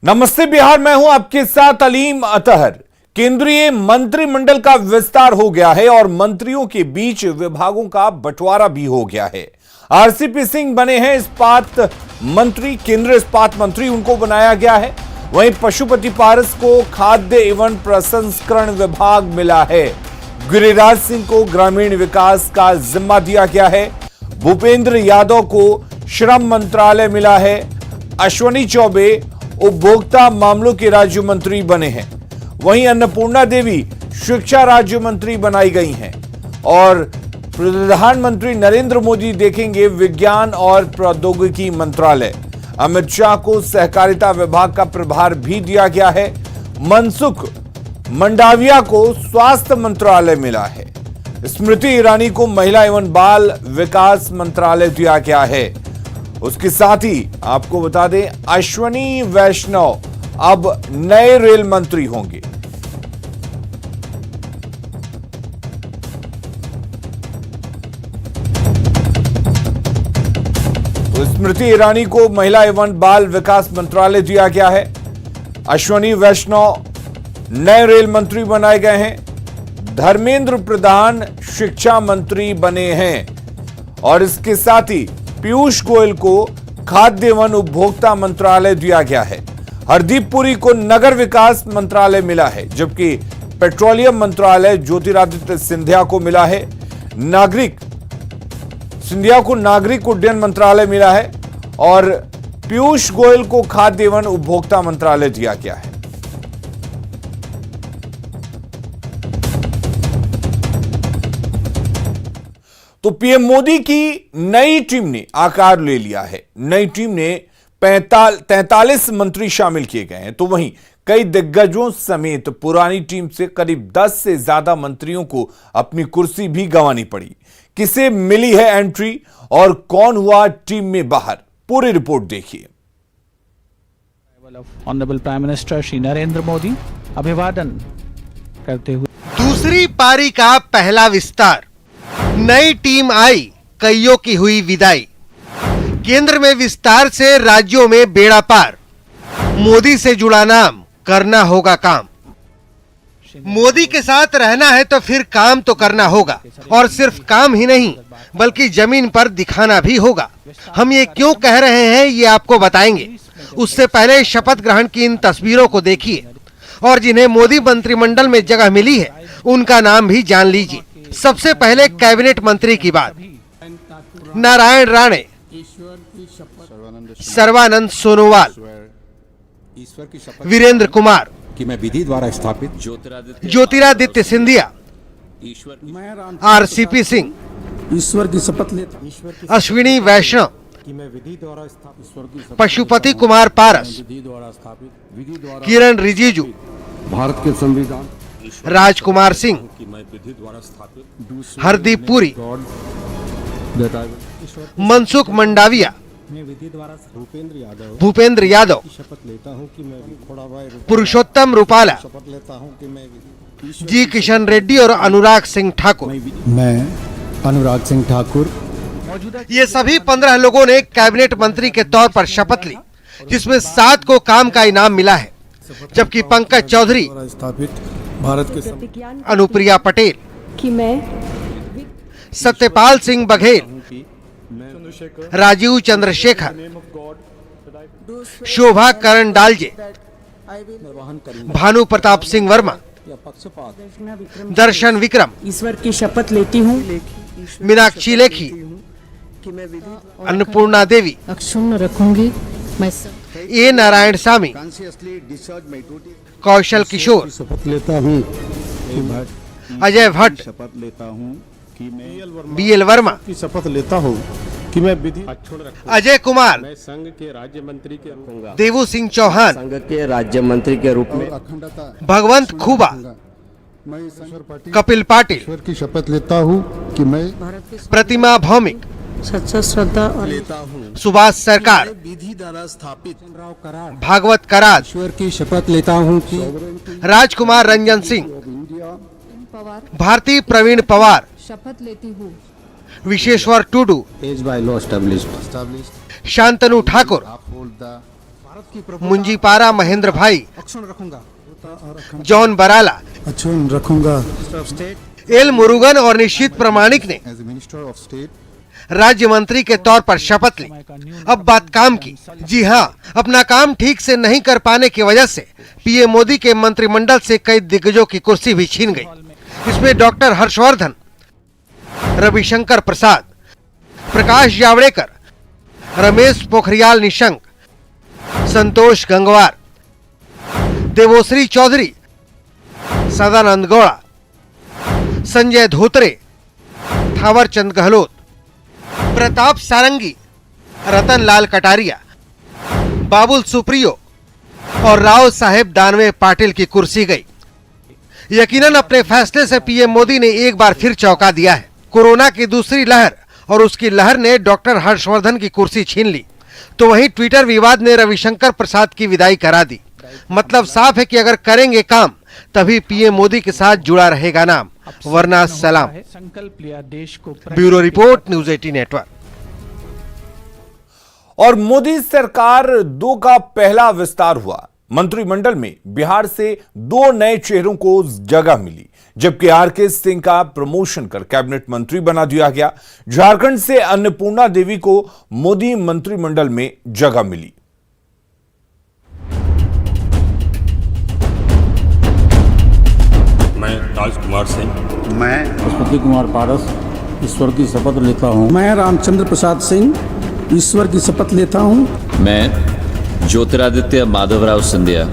नमस्ते बिहार, मैं हूं आपके साथ अलीम अतहर। केंद्रीय मंत्रिमंडल का विस्तार हो गया है और मंत्रियों के बीच विभागों का बंटवारा भी हो गया है। आरसीपी सिंह बने हैं इस्पात मंत्री, केंद्रीय इस्पात मंत्री उनको बनाया गया है। वहीं पशुपति पारस को खाद्य एवं प्रसंस्करण विभाग मिला है। गिरिराज सिंह को ग्रामीण विकास का जिम्मा दिया गया है। भूपेंद्र यादव को श्रम मंत्रालय मिला है। अश्विनी चौबे उपभोक्ता मामलों के राज्य मंत्री बने हैं। वहीं अन्नपूर्णा देवी शिक्षा राज्य मंत्री बनाई गई हैं और प्रधानमंत्री नरेंद्र मोदी देखेंगे विज्ञान और प्रौद्योगिकी मंत्रालय। अमित शाह को सहकारिता विभाग का प्रभार भी दिया गया है। मनसुख मंडाविया को स्वास्थ्य मंत्रालय मिला है। स्मृति ईरानी को महिला एवं बाल विकास मंत्रालय दिया गया है। उसके साथ ही आपको बता दें, अश्विनी वैष्णव अब नए रेल मंत्री होंगे। तो स्मृति ईरानी को महिला एवं बाल विकास मंत्रालय दिया गया है। अश्विनी वैष्णव नए रेल मंत्री बनाए गए हैं। धर्मेंद्र प्रधान शिक्षा मंत्री बने हैं और इसके साथ ही पीयूष गोयल को खाद्य एवं उपभोक्ता मंत्रालय दिया गया है। हरदीप पुरी को नगर विकास मंत्रालय मिला है, जबकि पेट्रोलियम मंत्रालय ज्योतिरादित्य सिंधिया को मिला है। सिंधिया को नागरिक उड्डयन मंत्रालय मिला है और पीयूष गोयल को खाद्य एवं उपभोक्ता मंत्रालय दिया गया है। तो पीएम मोदी की नई टीम ने आकार ले लिया है। नई टीम ने 43 मंत्री शामिल किए गए हैं। तो वहीं कई दिग्गजों समेत पुरानी टीम से करीब 10 से ज्यादा मंत्रियों को अपनी कुर्सी भी गंवानी पड़ी। किसे मिली है एंट्री और कौन हुआ टीम में बाहर, पूरी रिपोर्ट देखिए। Honourable prime minister Shri Narendra Modi अभिवादन करते हुए दूसरी पारी का पहला विस्तार। नई टीम आई, कईयों की हुई विदाई। केंद्र में विस्तार से राज्यों में बेड़ा पार। मोदी से जुड़ा नाम, करना होगा काम। मोदी के साथ रहना है तो फिर काम तो करना होगा, और सिर्फ काम ही नहीं बल्कि जमीन पर दिखाना भी होगा। हम ये क्यों कह रहे हैं ये आपको बताएंगे। उससे पहले शपथ ग्रहण की इन तस्वीरों को देखिए और जिन्हें मोदी मंत्रिमंडल में जगह मिली है उनका नाम भी जान लीजिए। सबसे पहले कैबिनेट मंत्री की बात। नारायण राणे, सर्बानंद सोनोवाल, वीरेंद्र कुमार कि मैं विधि द्वारा स्थापित ज्योतिरादित्य सिंधिया, आरसीपी सिंह, ईश्वर की शपथ लेता, अश्विनी वैष्णव, कि मैं विधि द्वारा स्थापित पशुपति कुमार पारस, किरण रिजिजू, भारत के संविधान, राजकुमार सिंह, कि मैं विधि द्वारा स्थापित हरदीप पुरी, मनसुख मंडाविया, भूपेंद्र यादव, शपथ लेता हूं कि मैं थोड़ा भाई पुरुषोत्तम रूपाला, शपथ लेता हूं कि मैं जी किशन रेड्डी और अनुराग सिंह ठाकुर। मैं अनुराग सिंह ठाकुर। ये सभी 15 लोगों ने कैबिनेट मंत्री के तौर पर शपथ ली, जिसमें 7 को काम का इनाम मिला है, जबकि पंकज चौधरी, स्थापित भारत के अनुप्रिया पटेल, कि मैं सत्यपाल सिंह बघेल, राजीव चंद्रशेखर, शोभा करण डालजे, भानु प्रताप सिंह वर्मा, दर्शन विक्रम, ईश्वर की शपथ लेती हूँ मीनाक्षी लेखी, अन्नपूर्णा देवी, अक्षुण्ण रखूंगी मैं ए नारायण सामी, कौशल किशोर, शपथ लेता हूं, अजय भट्ट, शपथ लेता हूं कि मैं बीएल वर्मा, की शपथ लेता हूं कि मैं विधि अजय कुमार, मैं संघ के राज्य मंत्री के रखूंगा, देवू सिंह चौहान, संघ के राज्य मंत्री के रूप में अखंडता भगवंत खूबा, मैं ईश्वर पाटिल कपिल पाटिल, ईश्वर की शपथ लेता हूं कि मैं प्रतिमा भौमिक, सच्चा श्रद्धा और सुभाष सरकार, विधि द्वारा स्थापित भागवत कराज, ईश्वर की शपथ लेता हूं कि राजकुमार रंजन सिंह, पवार भारती प्रवीण पवार, शपथ लेती हूँ Bishweswar Tudu, as by law established Shantanu Thakur, uphold the Munjpara Mahendra bhai, अक्षुण रखूंगा जॉन बराला, अक्षुण रखूंगा एल मुरुगन और निश्चित प्रामाणिक ने एज मिनिस्टर ऑफ स्टेट राज्य मंत्री के तौर पर शपथ ली। अब बात काम की। जी हां, अपना काम ठीक से नहीं कर पाने की वजह से पीएम मोदी के मंत्रिमंडल से कई दिग्गजों की कुर्सी भी छीन गई। इसमें डॉक्टर हर्षवर्धन, रविशंकर प्रसाद, प्रकाश जावड़ेकर, रमेश पोखरियाल निशंक, संतोष गंगवार, देवोश्री चौधरी, सदानंद गौड़ा, संजय धोत्रे, थावर चंद गहलोत, प्रताप सारंगी, रतन लाल कटारिया, बाबुल सुप्रियो और राव साहेब दानवे पाटिल की कुर्सी गई। यकीनन अपने फैसले से पीएम मोदी ने एक बार फिर चौंका दिया है। कोरोना की दूसरी लहर और उसकी लहर ने डॉक्टर हर्षवर्धन की कुर्सी छीन ली, तो वहीं ट्विटर विवाद ने रविशंकर प्रसाद की विदाई करा दी। मतलब साफ है कि अगर करेंगे काम तभी पीएम मोदी के साथ जुड़ा रहेगा नाम, वरना सलाम। संकल्प लिया देश को। Bureau report, news 18 network. और मोदी सरकार 2 का पहला विस्तार हुआ। मंत्रिमंडल में बिहार से 2 नए चेहरों को जगह मिली, जबकि आरके सिंह का प्रमोशन कर कैबिनेट मंत्री बना दिया गया। झारखंड से अन्नपूर्णा देवी को मोदी मंत्रिमंडल में जगह मिली। मैं राजकुमार सिंह, मैं पशुपति कुमार पारस ईश्वर की शपथ लेता हूँ। मैं रामचंद्र प्रसाद सिंह ईश्वर की शपथ लेता हूँ। मैं ज्योतिरादित्य माधवराव सिंधिया।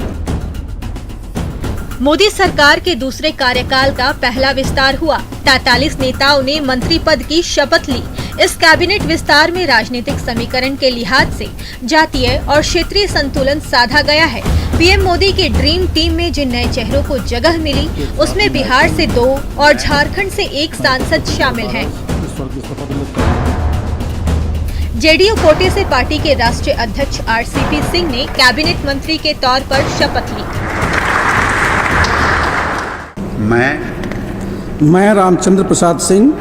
मोदी सरकार के दूसरे कार्यकाल का पहला विस्तार हुआ। 43 नेताओं ने मंत्री पद की शपथ ली। इस कैबिनेट विस्तार में राजनीतिक समीकरण के लिहाज से जातीय और क्षेत्रीय संतुलन साधा गया है। पीएम मोदी की ड्रीम टीम में जिन नए चेहरों को जगह मिली, उसमें बिहार से 2 और झारखंड से 1 सांसद शामिल हैं। जेडीयू कोटे से पार्टी के राष्ट्रीय अध्यक्ष आरसीपी सिंह ने कैबिनेट मंत्री के तौर पर शपथ ली। मैं रामचंद्र प्रसाद सिंह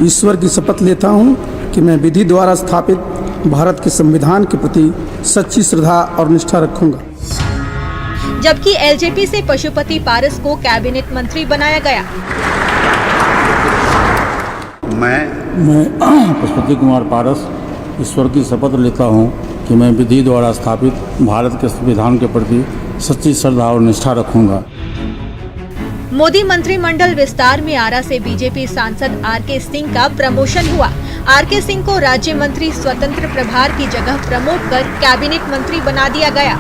ईश्वर की शपथ लेता हूँ कि मैं विधि द्वारा स्थापित भारत के संविधान के प्रति सच्ची श्रद्धा और निष्ठा रखूंगा। जबकि एलजेपी से पशुपति पारस को कैबिनेट मंत्री बनाया गया। मैं पशुपति कुमार पारस ईश्वर की शपथ लेता हूँ कि मैं विधि द्वारा स्थापित भारत के संविधान के प्रति सच्ची श्रद्धा और निष्ठा रखूंगा। मोदी मंत्रिमंडल विस्तार में आरा से बीजेपी सांसद आरके सिंह का प्रमोशन हुआ। आरके सिंह को राज्य मंत्री स्वतंत्र प्रभार की जगह प्रमोट कर कैबिनेट मंत्री बना दिया गया।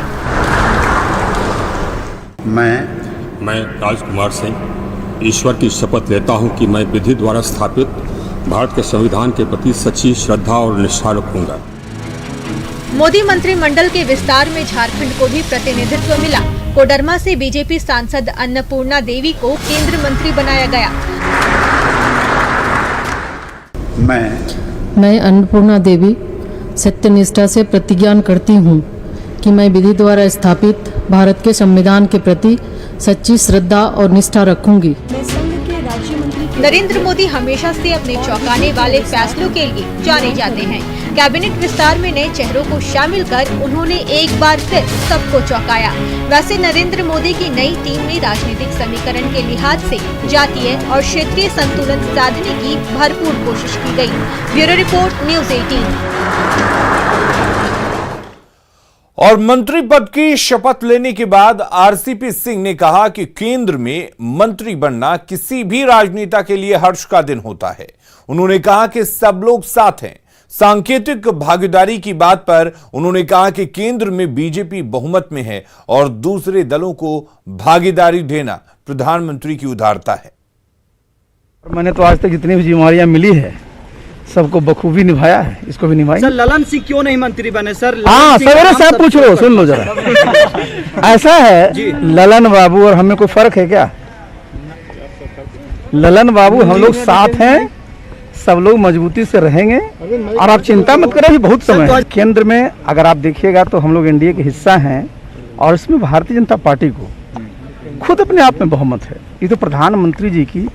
मैं राजकुमार सिंह ईश्वर की शपथ लेता हूं कि मैं विधि द्वारा स्थापित भारत के संविधान के प्रति सच्ची श्रद्धा और निष्ठा रखूंगा। मोदी मंत्रिमंडल के विस्तार में झारखंड को भी प्रतिनिधित्व मिला। कोडरमा से बीजेपी सांसद अन्नपूर्णा देवी को केंद्र मंत्री बनाया गया। मैं अन्नपूर्णा देवी सत्यनिष्ठा से प्रतिज्ञा करती हूँ कि मैं विधि द्वारा स्थापित भारत के संविधान के प्रति सच्ची श्रद्धा और निष्ठा रखूंगी। नरेंद्र मोदी हमेशा से अपने चौंकाने वाले फैसलों के लिए जाने जाते हैं। कैबिनेट विस्तार में नए चेहरों को शामिल कर उन्होंने एक बार फिर सबको चौंकाया। वैसे नरेंद्र मोदी की नई टीम में राजनीतिक समीकरण के लिहाज से जातीय और क्षेत्रीय संतुलन साधने की भरपूर कोशिश की गई। Bureau report, news 18। और मंत्री पद की शपथ लेने के बाद आरसीपी सिंह ने कहा कि केंद्र में मंत्री बनना किसी भी राजनेता के लिए हर्ष का दिन होता है। उन्होंने कहा कि सब लोग साथ हैं। सांकेतिक भागीदारी की बात पर उन्होंने कहा कि केंद्र में बीजेपी बहुमत में है और दूसरे दलों को भागीदारी देना प्रधानमंत्री की उदारता है। मैंने तो आज तक जितनी भी जिम्मेवारियां मिली है सबको बखूबी निभाया है, इसको भी निभाएंगे। सर ललन सिंह क्यों नहीं मंत्री बने सर? हाँ सवेरे साहब पूछो, सुन लो जरा। ऐसा है, ललन बाबू और हमें कोई फर्क है क्या? ललन बाबू हम लोग साथ हैं, सब लोग मजबूती से रहेंगे और आप चिंता मत करें, बहुत समय है। केंद्र में अगर आप देखिएगा तो हम लोग एनडीए के हिस्सा हैं और इसमें भारतीय जनता पार्टी को खुद अपने आप में बहुमत है। ये तो प्रधानमंत्री जी की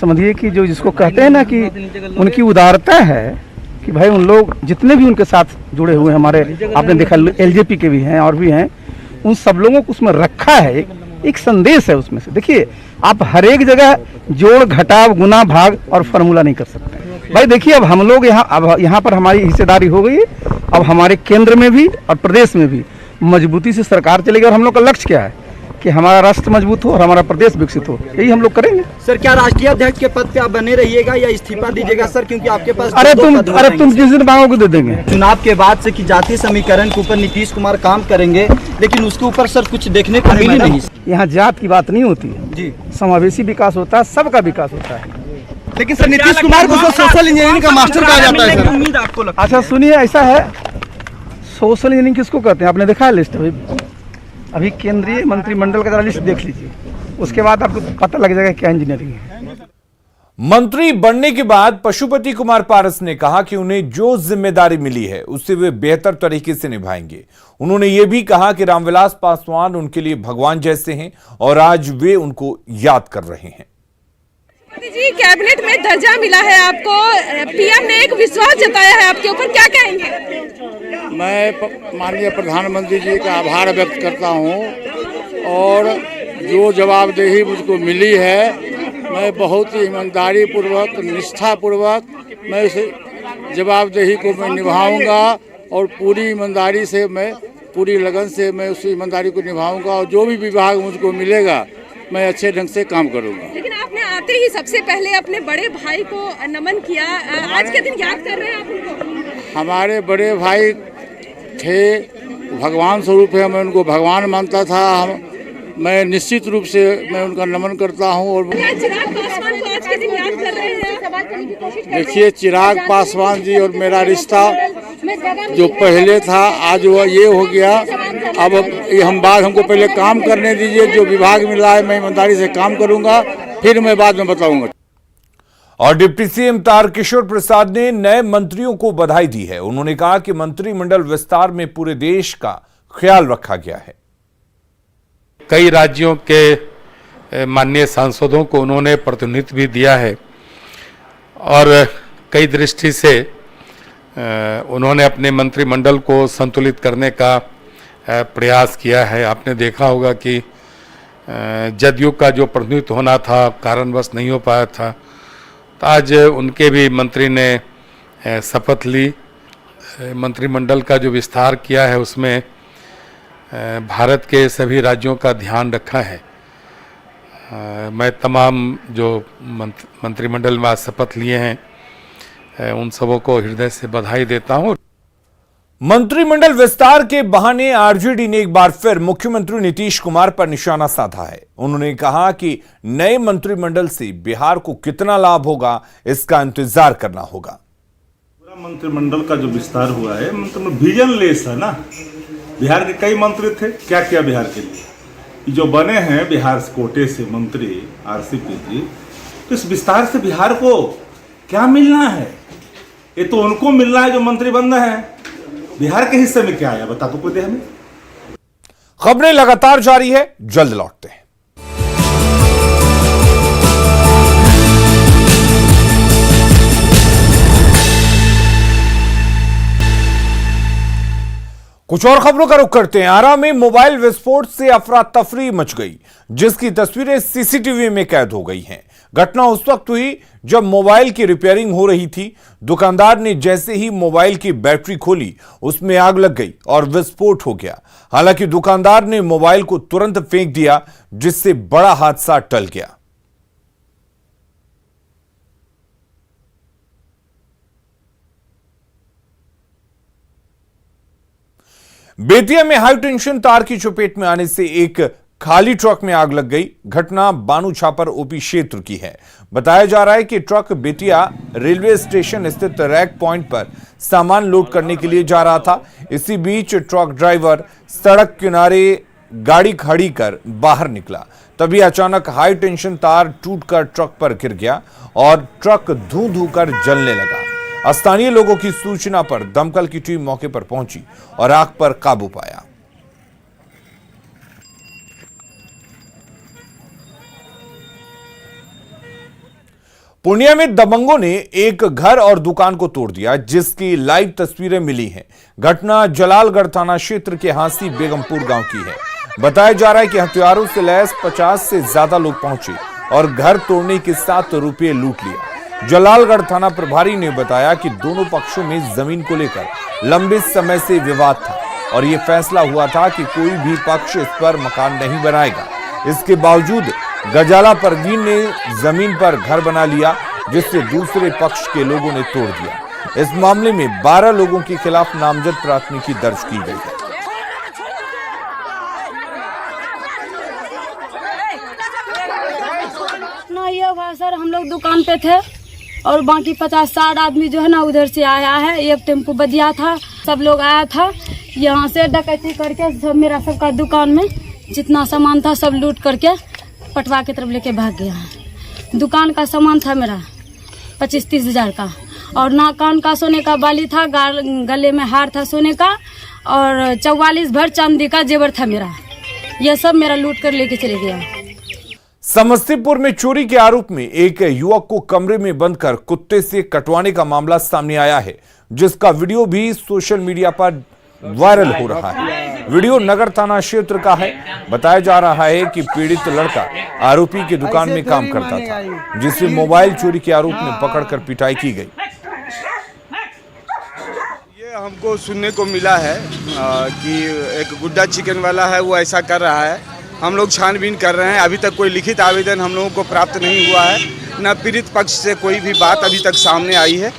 समझिए कि जो जिसको कहते हैं ना कि उनकी उदारता है कि भाई उन लोग जितने भी उनके साथ जुड़े हुए हैं हमारे, आपने देखा एलजेपी के भी हैं और भी हैं, उन सब लोगों को उसमें रखा है, एक संदेश है उसमें से। देखिए आप हर एक जगह जोड़ घटाव गुना भाग और फार्मूला नहीं कर सकते भाई। देखिए अब हम लोग यहाँ पर हमारी हिस्सेदारी हो गई, अब हमारे केंद्र में भी और प्रदेश में भी मजबूती से सरकार चलेगी। और हम लोग का लक्ष्य क्या है कि हमारा राष्ट्र मजबूत हो और हमारा प्रदेश विकसित हो, यही हम लोग करेंगे। सर क्या राष्ट्रीय अध्यक्ष के पद पे आप बने रहिएगा या इस्तीफा दीजिएगा सर, क्योंकि आपके पास अरे तुम जिस दिन मांगोगे दे देंगे। चुनाव के बाद से कि जातीय समीकरण के ऊपर नीतीश कुमार काम करेंगे, लेकिन उसके ऊपर सर कुछ देखने को मिली नहीं। यहाँ जात की बात नहीं होती है जी, समावेशी विकास होता है, सबका विकास होता है। लेकिन सर नीतीश कुमार को सोशल इंजीनियरिंग का मास्टर कहा जाता है सर। उम्मीद आपको लगता है? अच्छा सुनिए, ऐसा है, सोशल इंजीनियरिंग किसको कहते हैं आपने देखा है लिस्ट? अभी केंद्रीय मंत्रिमंडल का जरा लिस्ट देख लीजिए, उसके बाद आपको पता लग जाएगा क्या इंजीनियरिंग है। मंत्री बनने के बाद पशुपति कुमार पारस ने कहा कि उन्हें जो जिम्मेदारी मिली है उससे वे बेहतर तरीके से निभाएंगे। उन्होंने ये भी कहा कि रामविलास पासवान उनके लिए भगवान जैसे हैं और आज वे उनको याद कर रहे हैं। जी कैबिनेट में दर्जा मिला है आपको, पीएम ने एक विश्वास जताया है आपके ऊपर, क्या कहेंगे? मैं माननीय प्रधानमंत्री जी का आभार व्यक्त करता हूं और जो जवाबदेही मुझको मिली है मैं बहुत ही ईमानदारी पूर्वक निष्ठा पूर्वक मैं इस जवाबदेही को मैं निभाऊंगा और पूरी ईमानदारी से मैं पूरी लगन से मैं उस ईमानदारी को निभाऊंगा और जो भी विभाग मुझको मिलेगा मैं अच्छे ढंग से काम करूंगा। लेकिन आपने आते ही सबसे पहले अपने बड़े भाई को नमन किया, आज के दिन याद कर रहे हैं आप उनको? हमारे बड़े भाई थे, भगवान स्वरूप है, मैं उनको भगवान मानता था। मैं निश्चित रूप से मैं उनका नमन करता हूं। और चिराग पासवान को आज के दिन याद कर रहे हैं? देखिए चिराग पासवान जी और मेरा रिश्ता जो पहले था आज वो ये हो गया। अब ये हमको पहले काम करने दीजिए, जो विभाग मिला है मैं ईमानदारी से काम करूंगा, फिर मैं बाद में बताऊंगा। और डिप्टी सीएम तारकिशोर प्रसाद ने नए मंत्रियों को बधाई दी है। उन्होंने कहा कि मंत्रिमंडल विस्तार में पूरे देश का ख्याल रखा गया है। कई राज्यों के माननीय सांसदों को उन्होंने प्रतिनिधित्व भी दिया है और कई दृष्टि से उन्होंने अपने मंत्रिमंडल को संतुलित करने का प्रयास किया है। आपने देखा होगा कि जदयू का जो प्रतिनिधित्व होना था कारणवश नहीं हो पाया था, तो आज उनके भी मंत्री ने शपथ ली। मंत्रिमंडल का जो विस्तार किया है उसमें भारत के सभी राज्यों का ध्यान रखा है। मैं तमाम जो मंत्रिमंडल में आज शपथ लिए हैं उन सबों को हृदय से बधाई देता हूं। मंत्रिमंडल विस्तार के बहाने आरजेडी ने एक बार फिर मुख्यमंत्री नीतीश कुमार पर निशाना साधा है। उन्होंने कहा कि नए मंत्रिमंडल से बिहार को कितना लाभ होगा इसका इंतजार करना होगा। पूरा मंत्रिमंडल का जो विस्तार हुआ है मतलब विजन लेस है ना। बिहार के कई मंत्री थे, क्या किया बिहार के लिए? जो बने हैं बिहार कोटे से मंत्री आरसीपी जी, तो इस विस्तार से बिहार को क्या मिलना है? ये तो उनको मिलना है जो मंत्री बन रहे हैं। बिहार के हिस्से में क्या आया बता तो कोई दे हमें। खबरें लगातार जारी है, जल्द लौटते हैं। कुछ और खबरों का रुख करते हैं। आरा में मोबाइल विस्फोट से अफरा तफरी मच गई, जिसकी तस्वीरें सीसीटीवी में कैद हो गई हैं। घटना उस वक्त हुई जब मोबाइल की रिपेयरिंग हो रही थी। दुकानदार ने जैसे ही मोबाइल की बैटरी खोली उसमें आग लग गई और विस्फोट हो गया। हालांकि दुकानदार ने मोबाइल को तुरंत फेंक दिया, जिससे बड़ा हादसा टल गया। बेतिया में हाई टेंशन तार की चपेट में आने से एक खाली ट्रक में आग लग गई। घटना बानू छापर ओपी क्षेत्र की है। बताया जा रहा है कि ट्रक बेतिया रेलवे स्टेशन स्थित रैक पॉइंट पर सामान लोड करने के लिए जा रहा था। इसी बीच ट्रक ड्राइवर सड़क किनारे गाड़ी खड़ी कर बाहर निकला, तभी अचानक हाई टेंशन तार टूटकर ट्रक पर गिर गया और ट्रक धू धू कर जलने लगा। स्थानीय लोगों की सूचना पर दमकल की टीम मौके पर पहुंची और आग पर काबू पाया। पूर्णिया में दबंगों ने एक घर और दुकान को तोड़ दिया, जिसकी लाइव तस्वीरें मिली हैं। घटना जलालगढ़ थाना क्षेत्र के हांसी बेगमपुर गांव की है। बताया जा रहा है कि हथियारों से लैस 50 से ज्यादा लोग पहुंचे और घर तोड़ने के साथ रुपये लूट लिया। जलालगढ़ थाना प्रभारी ने बताया कि दोनों पक्षों में जमीन को लेकर लंबे समय से विवाद था और ये फैसला हुआ था कि कोई भी पक्ष इस पर मकान नहीं बनाएगा। इसके बावजूद गजाला परवीन ने जमीन पर घर बना लिया, जिससे दूसरे पक्ष के लोगों ने तोड़ दिया। इस मामले में 12 लोगों के खिलाफ नामजद प्राथमिकी दर्ज की गई है। ये हुआ सर, हम लोग दुकान पे थे और बाकी 50-60 आदमी जो है ना उधर से आया है। एक टेम्पो बदिया था, सब लोग आया था, यहाँ से डकैती करके सब मेरा सबका दुकान में जितना सामान था सब लूट करके पटवा की तरफ लेके भाग गया है। दुकान का सामान था मेरा 25-30 हजार का, और ना कान का सोने का बाली था, गले में हार था सोने का, और 44 भर चांदी का जेवर था मेरा। यह सब मेरा लूट कर लेके चले गया। समस्तीपुर में चोरी के आरोप में एक युवक को कमरे में बंद कर कुत्ते से कटवाने का मामला सामने आया है, जिसका वीडियो भी सोशल मीडिया पर वायरल हो रहा है। वीडियो नगर थाना क्षेत्र का है। बताया जा रहा है कि पीड़ित लड़का आरोपी की दुकान में काम करता था, जिसे मोबाइल चोरी के आरोप में पकड़कर पिटाई की गई। ये हमको सुनने को मिला है कि एक गुड्डा चिकन वाला है, वो ऐसा कर रहा है। हम लोग छानबीन कर रहे हैं। अभी तक कोई लिखित आवेदन हम लोगों को प्राप्त नहीं हुआ है, न पीड़ित पक्ष से कोई भी बात अभी तक सामने आई है।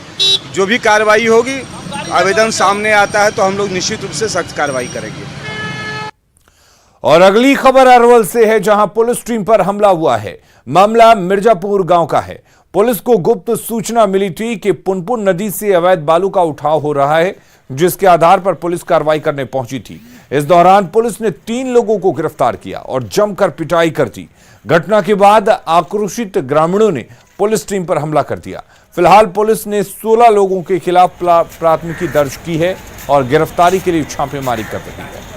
जो भी कार्रवाई होगी, आवेदन सामने आता है तो हम लोग निश्चित रूप से सख्त कार्रवाई करेंगे। और अगली खबर अरवल से है, जहां पुलिस टीम पर हमला हुआ है। मामला मिर्जापुर गांव का है। पुलिस को गुप्त सूचना मिली थी कि पुनपुन नदी से अवैध बालू का उठाव हो रहा है, जिसके आधार पर पुलिस कार्रवाई करने पहुंची थी। इस दौरान पुलिस ने 3 लोगों को गिरफ्तार किया और जमकर पिटाई कर दी। घटना के बाद आक्रोशित ग्रामीणों ने पुलिस टीम पर हमला कर दिया। फिलहाल पुलिस ने 16 लोगों के खिलाफ प्राथमिकी दर्ज की है और गिरफ्तारी के लिए छापेमारी कर रही है।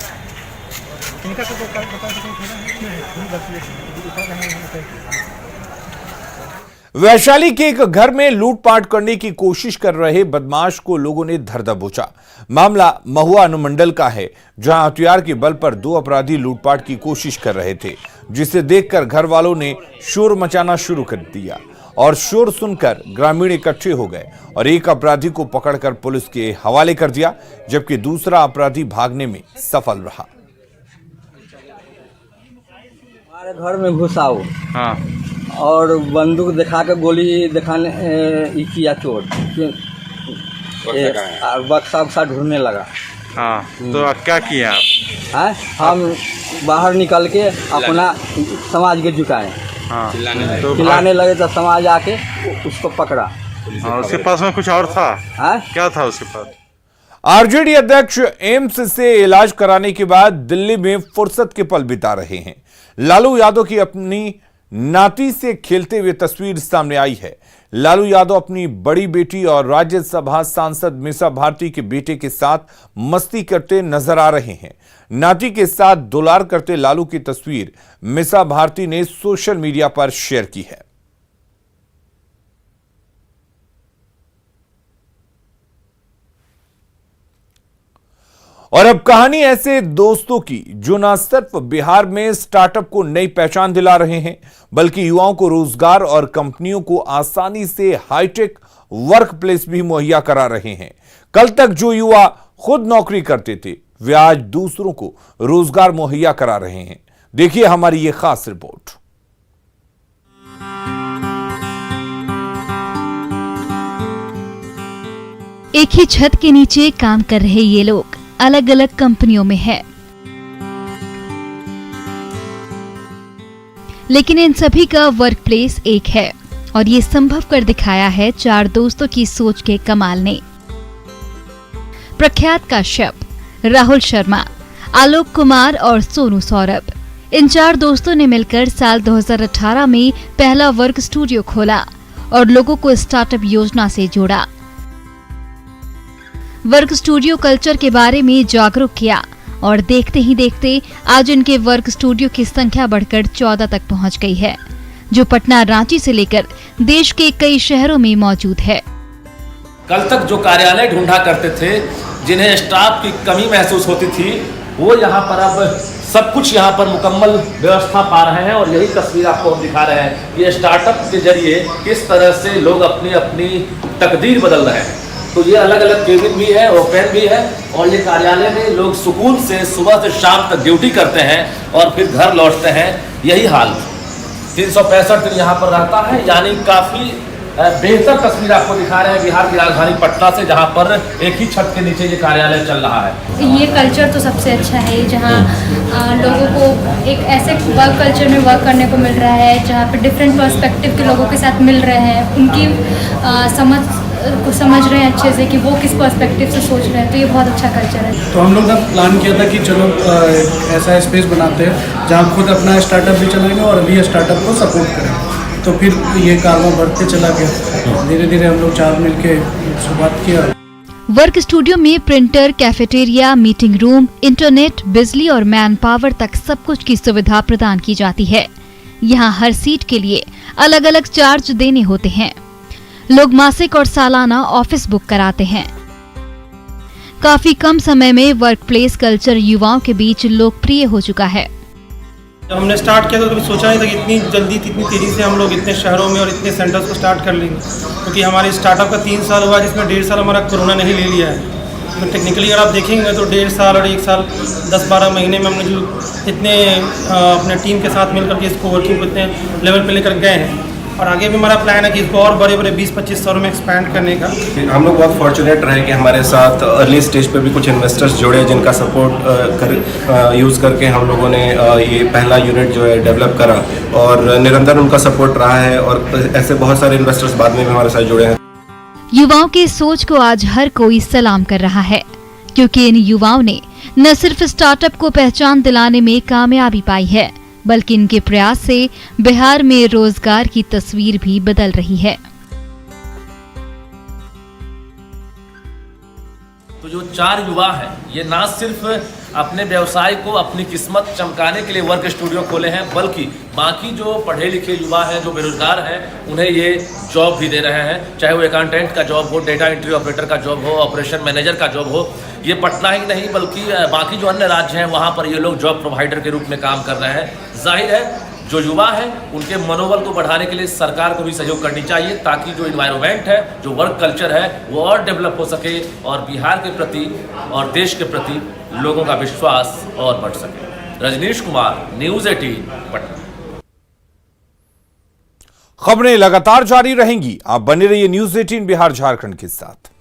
वैशाली के एक घर में लूटपाट करने की कोशिश कर रहे बदमाश को लोगों ने धर दबोचा। मामला महुआ अनुमंडल का है, जहां हथियार के बल पर 2 अपराधी लूटपाट की कोशिश कर रहे थे, जिसे देखकर घर वालों ने शोर मचाना शुरू कर दिया और शोर सुनकर ग्रामीण इकट्ठे हो गए और एक अपराधी को पकड़कर पुलिस के हवाले कर दिया, जबकि दूसरा अपराधी भागने में सफल रहा। हमारे घर में घुसाओ, हाँ, और बंदूक दिखा के गोली दिखाने किया चोर, बक्सा ढूंढने लगा। हाँ, तो क्या किया आप? हम बाहर निकल के अपना समाज के झुकाए। हाँ, खिलाने लगे तो समाज आके उसको पकड़ा। हाँ, उसके पास में कुछ और था? क्या था उसके पास? आरजेडी अध्यक्ष एम्स से इलाज कराने के बाद दिल्ली में फुर्सत के पल बिता रहे हैं। लालू यादव की अपनी नाती से खेलते हुए तस्वीर सामने आई है। लालू यादव अपनी बड़ी बेटी और राज्यसभा सांसद मीसा भारती के बेटे के साथ मस्ती करते नजर आ रहे हैं। नाती के साथ दुलार करते लालू की तस्वीर मीसा भारती ने सोशल मीडिया पर शेयर की है। और अब कहानी ऐसे दोस्तों की जो न सिर्फ बिहार में स्टार्टअप को नई पहचान दिला रहे हैं, बल्कि युवाओं को रोजगार और कंपनियों को आसानी से हाईटेक वर्क प्लेस भी मुहैया करा रहे हैं। कल तक जो युवा खुद नौकरी करते थे, वे आज दूसरों को रोजगार मुहैया करा रहे हैं। देखिए हमारी ये खास रिपोर्ट। एक ही छत के नीचे काम कर रहे ये लोग अलग अलग कंपनियों में है, लेकिन इन सभी का वर्क प्लेस एक है और ये संभव कर दिखाया है 4 दोस्तों की सोच के कमाल ने। प्रख्यात काश्यप, राहुल शर्मा, आलोक कुमार और सोनू सौरभ, इन 4 दोस्तों ने मिलकर साल 2018 में पहला वर्क स्टूडियो खोला और लोगों को स्टार्टअप योजना से जोड़ा। वर्क स्टूडियो कल्चर के बारे में जागरूक किया और देखते ही देखते आज इनके वर्क स्टूडियो की संख्या बढ़कर 14 तक पहुंच गई है। जो पटना, रांची से लेकर देश के कई शहरों में मौजूद है। कल तक जो कार्यालय ढूंढा करते थे, जिन्हें स्टाफ की कमी महसूस होती थी, वो यहाँ पर अब सब कुछ यहाँ पर मुकम्मल व्यवस्था पा रहे हैं। और यही तस्वीर आपको हम दिखा रहे हैं कि स्टार्टअप के जरिए किस तरह से लोग अपनी अपनी तकदीर बदल रहे हैं। तो ये अलग अलग केबिन भी है, ओपन भी है, और ये कार्यालय में लोग सुकून से सुबह से शाम तक ड्यूटी करते हैं और फिर घर लौटते हैं। यही हाल 365 दिन यहाँ पर रहता है, यानी काफ़ी बेहतर तस्वीर आपको दिखा रहे हैं बिहार की राजधानी पटना से, जहाँ पर एक ही छत के नीचे ये कार्यालय चल रहा है। ये कल्चर तो सबसे अच्छा है, जहाँ लोगों को एक ऐसे वर्क कल्चर में वर्क करने को मिल रहा है, जहाँ पे डिफरेंट पर्सपेक्टिव के लोगों के साथ मिल रहे हैं, उनकी समझ को समझ रहे हैं अच्छे से कि वो किस पर्सपेक्टिव से सोच रहे हैं। तो ये बहुत अच्छा कल्चर है। तो हम लोग ने प्लान किया था कि चलो ऐसा स्पेस बनाते हैं जहाँ खुद अपना स्टार्टअप भी चलाएंगे और अभी स्टार्टअप को सपोर्ट करेंगे। तो फिर ये कारवां बढ़ते चला गया, धीरे धीरे हम लोग 4 मिलके शुरुआत किया। वर्क स्टूडियो में printer, cafeteria, meeting room, internet, बिजली और मैन पावर तक सब कुछ की सुविधा प्रदान की जाती है। यहाँ हर सीट के लिए अलग अलग चार्ज देने होते हैं। लोग मासिक और सालाना ऑफिस बुक कराते हैं। काफी कम समय में वर्क प्लेस कल्चर युवाओं के बीच लोकप्रिय हो चुका है। जब हमने स्टार्ट किया तो कभी सोचा नहीं था कि इतनी जल्दी, इतनी तेज़ी से हम लोग इतने शहरों में और इतने सेंटर्स को स्टार्ट कर लेंगे, क्योंकि हमारे स्टार्टअप का 3 साल हुआ, जिसमें 1.5 साल हमारा कोरोना ने ही ले लिया है। तो टेक्निकली अगर आप देखेंगे तो 1.5 साल और 1 साल 10-12 महीने में हमने जो इतने अपने टीम के साथ मिलकर के इसको वर्किंग को इतने लेवल पे लेकर गए हैं। और आगे भी हमारा प्लान है कि इसको और बड़े बड़े 20-25 शहरों में एक्सपैंड करने का। हम लोग बहुत फॉर्चुनेट रहे कि हमारे साथ अर्ली स्टेज पे भी कुछ इन्वेस्टर्स जुड़े, जिनका सपोर्ट यूज़ करके हम लोगों ने ये पहला यूनिट जो है डेवलप करा, और निरंतर उनका सपोर्ट रहा है। और ऐसे बहुत सारे इन्वेस्टर्स बाद में भी हमारे साथ जुड़े हैं। युवाओं की सोच को आज हर कोई सलाम कर रहा है, क्योंकि इन युवाओं ने न सिर्फ स्टार्टअप को पहचान दिलाने में कामयाबी पाई है, बल्कि इनके प्रयास से बिहार में रोजगार की तस्वीर भी बदल रही है। तो जो 4 युवा हैं, ये ना सिर्फ अपने व्यवसाय को, अपनी किस्मत चमकाने के लिए वर्क स्टूडियो खोले हैं, बल्कि बाकी जो पढ़े लिखे युवा हैं, जो बेरोजगार हैं, उन्हें ये जॉब भी दे रहे हैं। चाहे वो अकाउंटेंट का जॉब हो, डेटा एंट्री ऑपरेटर का जॉब हो, ऑपरेशन मैनेजर का जॉब हो। ये पटना ही नहीं बल्कि बाकी जो अन्य राज्य हैं, वहाँ पर ये लोग जॉब प्रोवाइडर के रूप में काम कर रहे हैं। जाहिर है जो युवा हैं, उनके मनोबल को बढ़ाने के लिए सरकार को भी सहयोग करनी चाहिए, ताकि जो इन्वायरमेंट है, जो वर्क कल्चर है, वो और डेवलप हो सके और बिहार के प्रति और देश के प्रति लोगों का विश्वास और बढ़ सके। रजनीश कुमार, न्यूज़ 18 पटना। खबरें लगातार जारी रहेंगी, आप बने रहिए न्यूज़ 18 बिहार झारखंड के साथ।